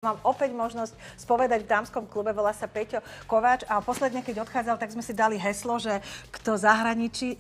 Mám opäť možnosť spovedať v dámskom klube, volá sa Peťo Kováč a posledne, keď odchádzal, tak sme si dali heslo, že kto zahradničí,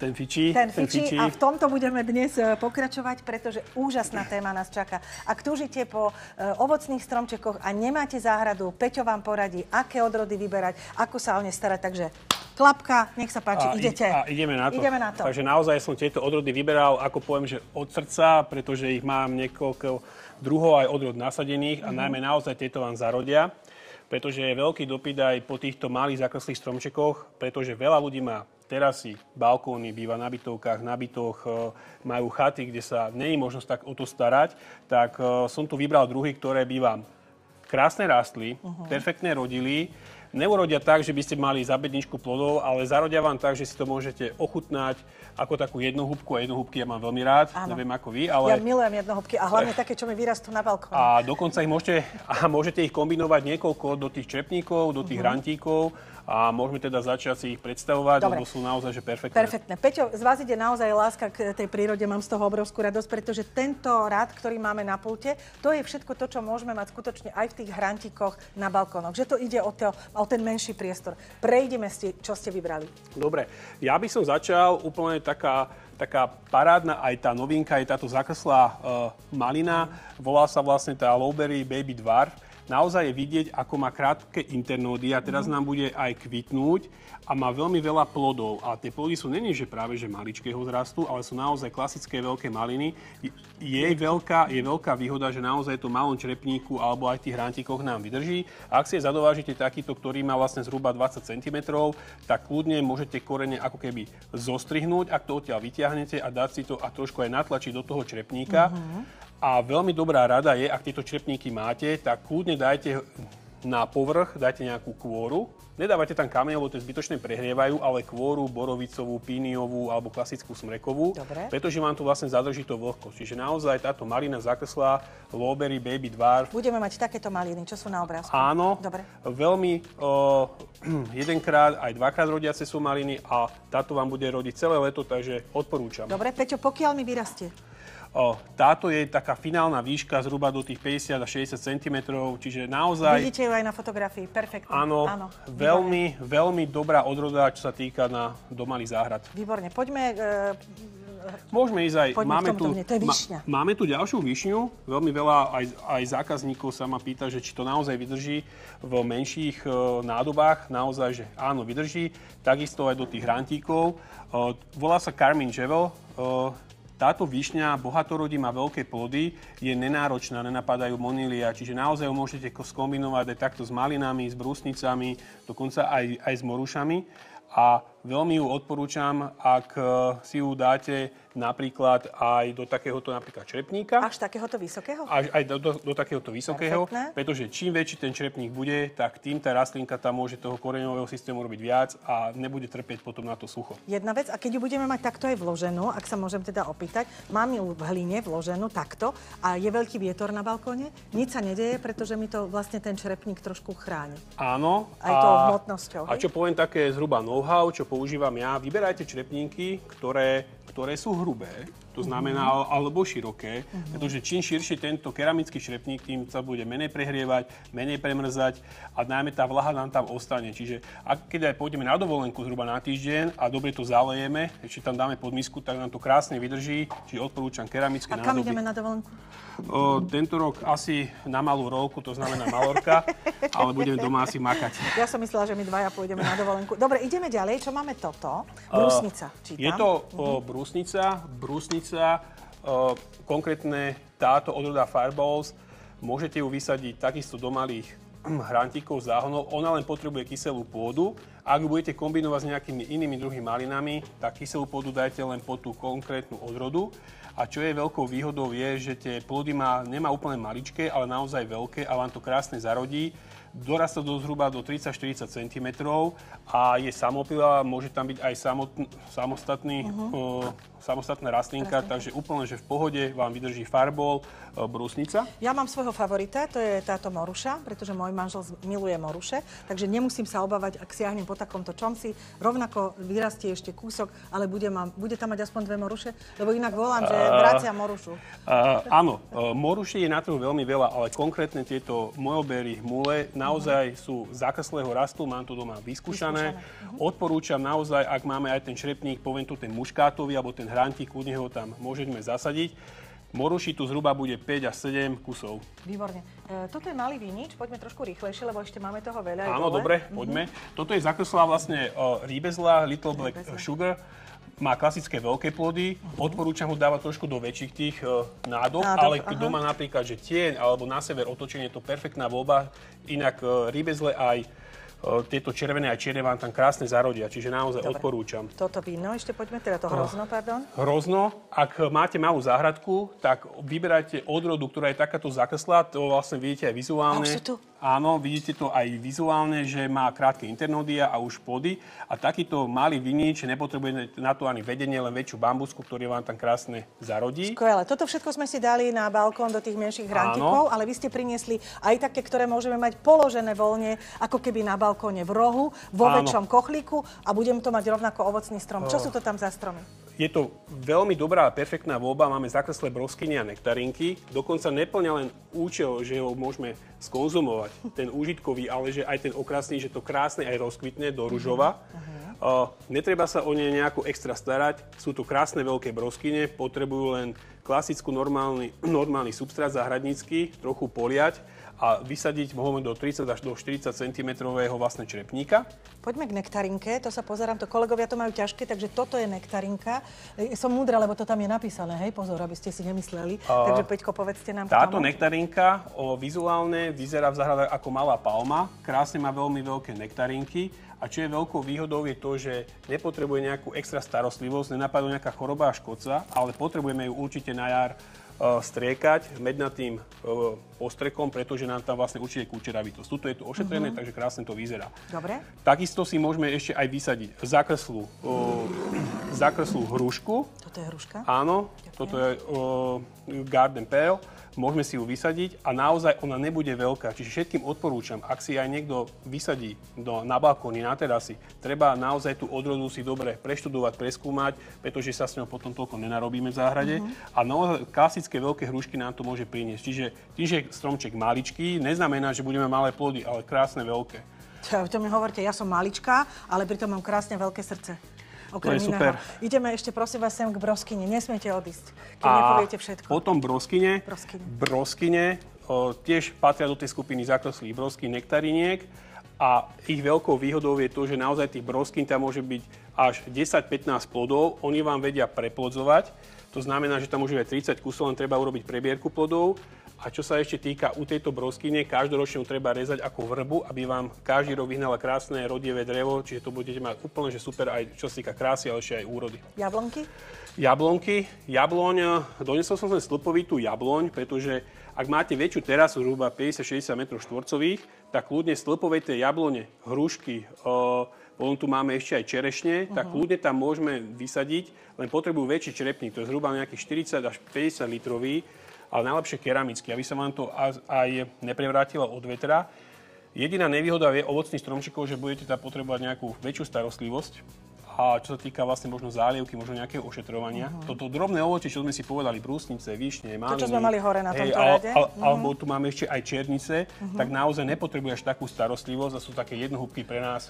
ten fičí. A v tomto budeme dnes pokračovať, pretože úžasná téma nás čaká. Ak túžite po ovocných stromčekoch a nemáte záhradu, Peťo vám poradí, aké odrody vyberať, ako sa o ne starať, takže klapka, nech sa páči, idete. A ideme na to. Ideme na to. Takže naozaj som tieto odrody vyberal, ako poviem, že od srdca, pretože ich mám niekoľko druhov aj odrod nasadených a najmä naozaj tieto vám zarodia, pretože je veľký dopyt aj po týchto malých zakreslých stromčekoch, pretože veľa ľudí má terasy, balkóny, býva na bytovkách, na bytoch, majú chaty, kde sa nie je možnosť tak o to starať, tak som tu vybral druhy, ktoré by vám krásne rastli, perfektne rodili. Neurodia tak, že by ste mali za bedničku plodov, ale zarodia vám tak, že si to môžete ochutnať ako takú jednohúbku. A jednohúbky ja mám veľmi rád, neviem ako vy, ale... Ja milujem jednohúbky a hlavne také, čo mi vyrastú na balkóne. A dokonca ich môžete ich kombinovať niekoľko do tých črepníkov, do tých hrantíkov. A môžeme teda začať si ich predstavovať, lebo sú naozaj že perfektné. Perfektné. Peťo, z vás ide naozaj láska k tej prírode, mám z toho obrovskú radosť, pretože tento rád, ktorý máme na pulte, to je všetko to, čo môžeme mať skutočne aj v tých hrantíkoch na balkónoch. Že to ide o ten menší priestor. Prejdeme si, čo ste vybrali. Dobre, ja by som začal úplne taká parádna, aj tá novinka, aj táto zakreslá malina. Volá sa vlastne tá Lowberry Baby Dwarf. Naozaj je vidieť, ako má krátke internódy a teraz nám bude aj kvitnúť a má veľmi veľa plodov. A tie plody sú není, že práve že maličkého zrastu, ale sú naozaj klasické veľké maliny. Je veľká výhoda, že naozaj to malom črepníku alebo aj v tých hrantíkoch nám vydrží. Ak si zadovážite takýto, ktorý má vlastne zhruba 20 cm, tak kľudne môžete korene ako keby zostrihnúť, ak to odtiaľ vyťahnete a dať si to a trošku aj natlačiť do toho črepníka. A veľmi dobrá rada je, ak tieto črepníky máte, tak kľudne dajte na povrch, dajte nejakú kôru. Nedávajte tam kameň, lebo to zbytočne prehrievajú, ale kôru, borovicovú, píniovú alebo klasickú smrekovú. Dobre. Pretože vám tu vlastne zadrží to vlhkosť. Čiže naozaj táto malina zakreslá Lowberry Baby Dwarf. Budeme mať takéto maliny, čo sú na obrázku. Áno. Dobre. Veľmi jedenkrát aj dvakrát rodiace sú maliny a táto vám bude rodiť celé leto, takže odporúčam. Dobre, Peťo, pokiaľ mi vyrastie? Táto je taká finálna výška zhruba do tých 50 až 60 cm, čiže naozaj... Vidíte ju aj na fotografii, perfektne. Áno, veľmi dobrá odroda, čo sa týka do malých záhrad. Výborne, poďme... Môžeme ísť aj... To je višňa. Máme tu ďalšiu višňu. Veľmi veľa aj zákazníkov sa ma pýta, že či to naozaj vydrží v menších nádobách. Naozaj, že áno, vydrží. Takisto aj do tých hrantíkov. Volá sa Carmine Javel. Táto višňa bohatorodí, má veľké plody, je nenáročná, nenapadajú monília, čiže naozaj ju môžete skombinovať aj takto s malinami, s brúsnicami, dokonca aj s morušami. A veľmi ju odporúčam, ak si ju dáte napríklad aj do takéhoto napríklad črepníka. Až takéhoto vysokého? Aj do takéhoto vysokého, perfektné. pretože čím väčší ten črepník bude, tak tým tá rastlinka tam môže toho koreňového systému robiť viac a nebude trpieť potom na to sucho. Jedna vec, a keď ju budeme mať takto aj vloženú, ak sa môžem teda opýtať, mám ju v hline vloženú takto a je veľký vietor na balkóne, nič sa nedeje, pretože mi to vlastne ten črepník trošku chráni. Áno. Aj tou hmotnosťou. A čo poviem také zhruba know-how, čo používam ja, vyberajte črepníky, ktoré sú hrubé, to znamená, alebo široké, pretože čím širšie tento keramický črepník, tým sa bude menej prehrievať, menej premrzať a najmä tá vlaha nám tam ostane. Čiže keď aj pôjdeme na dovolenku zhruba na týždeň a dobre to zalejeme, ešte tam dáme pod misku, tak nám to krásne vydrží, čiže odporúčam keramické nádoby. A kam ideme na dovolenku? Tento rok asi na malú rolku, to znamená Malorka, ale budeme doma asi makať. Ja som myslela, že my dvaja pôjdeme na dovolenku. Dobre, ideme ďalej. Čo máme toto? Brúsnica, čítam. Je to brúsnica, konkrétne táto odroda Fireballs. Môžete ju vysadiť takisto do malých hrantíkov, záhonov. Ona len potrebuje kyselú pôdu. Ak budete kombinovať s nejakými inými druhými malinami, tak kyselú pôdu dajte len po tú konkrétnu odrodu. A čo je veľkou výhodou je, že tie plody nemá úplne maličké, ale naozaj veľké a vám to krásne zarodí. Dorastá zhruba do 30-40 cm a je samopilá, môže tam byť aj samostatná rastlinka, takže úplne, že v pohode vám vydrží Fireball, brúsnica. Ja mám svojho favorita, to je táto moruša, pretože môj manžel miluje moruše, takže nemusím sa obávať, ak siahnem po takomto čomsi. Rovnako vyrastie ešte kúsok, ale bude tam mať aspoň 2 moruše? Lebo inak volám, že vracia morušu. Áno, moruší je na trhu veľmi veľa, ale konkrétne tieto mojobery, mule, naozaj sú zákaslého rastu, mám to doma vyskúšané. Odporúčam naozaj, ak máme aj ten šrepník, poviem tu ten muškátový, alebo ten hrantík, kľudne ho tam môžeme zasadiť. Moruši tu zhruba bude 5 až 7 kusov. Výborne. Toto je malý vinič, poďme trošku rýchlejšie, lebo ešte máme toho veľa. Áno, dobre, poďme. Toto je zakreslá vlastne Riebesla, Little Black Sugar. Má klasické veľké plody, odporúčam ho dávať trošku do väčších tých nádob, ale keď doma napríklad, že tieň alebo na sever otočenie, je to perfektná voľba. Inak Riebesle aj tieto červené a čierne vám tam krásne zarodia, čiže naozaj odporúčam. Toto víno, ešte poďme teda to hrozno, pardon. Hrozno, ak máte malú záhradku, tak vyberajte odrodu, ktorá je takáto zakreslá, to vlastne vidíte aj vizuálne. A už sú tu? Áno, vidíte to aj vizuálne, že má krátke internódia a už plody. A takýto malý vinič nepotrebuje na to ani vedenie, len väčšiu bambusku, ktorý vám tam krásne zarodí. Skvelé. Toto všetko sme si dali na balkón do tých menších hrantíkov, ale vy ste priniesli aj také, ktoré môžeme mať položené voľne, ako keby na balkóne v rohu, vo väčšom kochlíku a budem to mať rovnako ovocný strom. Čo sú to tam za stromy? Je to veľmi dobrá a perfektná voľba. Máme zakreslé broskyne a nektarinky. Dokonca neplňa len účel, že ho môžeme skonzumovať, ten úžitkový, ale že aj ten okrasný, že to krásne aj rozkvitne do ružova. Netreba sa o ne nejako extra starať. Sú to krásne veľké broskyne, potrebujú len klasickú normálny substrát záhradnícky, trochu poliať a vysadiť mohome do 30 až do 40 cm vlastne črepníka. Poďme k nektarinke, to sa pozerám, to kolegovia to majú ťažké, takže toto je nektarinka. Som múdra, lebo to tam je napísané, hej, pozor, aby ste si nemysleli. Takže Peťko, povedzte nám táto nektarinka vizuálne vyzerá v záhrade ako malá palma, krásne má veľmi veľké nektarinky. A čo je veľkou výhodou je to, že nepotrebuje nejakú extra starostlivosť, nenapadne nejaká choroba a škodca, ale potrebujeme ju určite na jar striekať mednatým postrekom, pretože nám tam vlastne určite kúčeravitosť. Tuto je to ošetrené, takže krásne to vyzerá. Dobre. Takisto si môžeme ešte aj vysadiť zakreslú hrušku. Toto je hruška? Áno, toto je Garden Pale. Môžeme si ju vysadiť a naozaj ona nebude veľká. Čiže všetkým odporúčam, ak si aj niekto vysadí na balkóne, na terasy, treba naozaj tú odrodu si dobre preštudovať, preskúmať, pretože sa s ňou potom toľko nenarobíme v záhrade. A naozaj klasické veľké hrušky nám to môže priniesť. Čiže tým, že je stromček maličký, neznamená, že budeme malé plody, ale krásne veľké. To mi hovoríte, ja som maličká, ale pritom mám krásne veľké srdce. Okrem to je super. Ideme ešte, prosím vás, sem k broskyni. Nesmiete odísť, keď nepoviete všetko. Potom broskyne tiež patria do tej skupiny zakreslých broskyn, nektariniek. A ich veľkou výhodou je to, že naozaj tých broskyn tam môže byť až 10-15 plodov. Oni vám vedia preplodzovať. To znamená, že tam môže byť 30 kusov, len treba urobiť prebierku plodov. A čo sa ešte týka u tejto broskyne, každoročne treba rezať ako vrbu, aby vám každý rok vyhnala krásne rodivé drevo, čiže to budete mať úplne že super aj čo sa týka krásy, ale ešte aj úrody. Jablonky? Jabloň, donesol som sem stĺpovitú jabloň, pretože ak máte väčšiu terasu, zhruba 50-60 m2, tak kľudne stĺpovité jablone, hrušky, potom tu máme ešte aj čerešne, tak kľudne tam môžeme vysadiť, len potrebujú väčší črepník, to je zhruba nejakých 40 až 50 litrový, ale najlepšie keramicky, aby sa vám to aj neprevrátilo od vetra. Jediná nevýhoda je ovocných stromčekov, že budete tam potrebovať nejakú väčšiu starostlivosť. A čo sa týka vlastne možno zálievky, možno nejakého ošetrovania. Toto drobné ovocie, čo sme si povedali, brúsnice, višne, maliny. To, čo sme mali hore na tomto rade. Alebo tu máme ešte aj černice, tak naozaj nepotrebuješ takú starostlivosť a sú také jednohúbky pre nás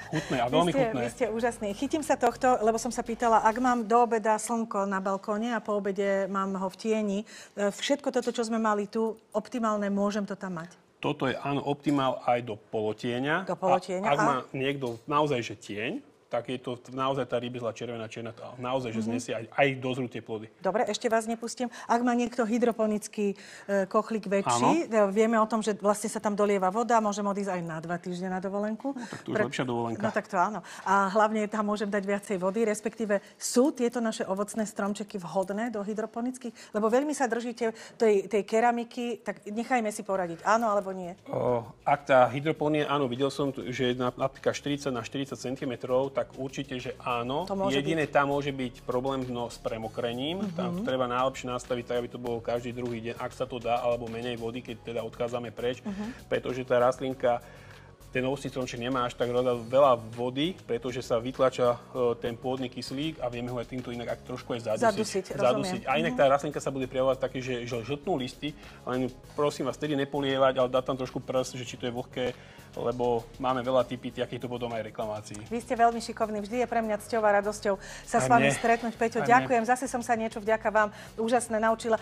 chutné a veľmi chutné. Vy ste úžasní. Chytím sa tohto, lebo som sa pýtala, ak mám do obeda slnko na balkóne a po obede mám ho v tieni, všetko toto, čo sme mali tu, optimálne, môžem to tam mať? Toto je áno, optimál aj do polotieňa. Do polotieňa. Ak má niekto naozaj že tieň, tak je to naozaj tá Riebesla červená čierna, naozaj, že znesie aj dozrú tie plody. Dobre, ešte vás nepustím. Ak má niekto hydroponický kochlík väčší, vieme o tom, že vlastne sa tam dolieva voda, môžem odísť aj na 2 týždne na dovolenku. No, tak to už lepšia dovolenka. No tak to áno. A hlavne tam môžem dať viacej vody, respektíve sú tieto naše ovocné stromčeky vhodné do hydroponických? Lebo veľmi sa držíte tej keramiky, tak nechajme si poradiť, áno alebo nie? Ak tá hydroponia, áno, videl som, že je napríklad 40 na 40 cm, tak určite, že áno. Jediné tam môže byť problém s premokrením. Tam treba najlepšie nastaviť tak, aby to bolo každý druhý deň, ak sa to dá, alebo menej vody, keď teda odchádzame preč. Pretože tá rastlinka ten ovocný stromček nemá až tak veľa vody, pretože sa vytlača ten pôdny kyslík a vieme ho aj týmto inak trošku aj zadusiť. A inak tá rastlinka sa bude prejavovať také, že žltnú listy, len prosím vás, tedy nepolievať, ale dať tam trošku prst, že či to je vlhké, lebo máme veľa typí takýchto potom aj reklamácií. Vy ste veľmi šikovní, vždy je pre mňa cťou a radosťou sa s vami stretnúť. Peťo, ďakujem, zase som sa niečo vďaka vám úžasné naučila.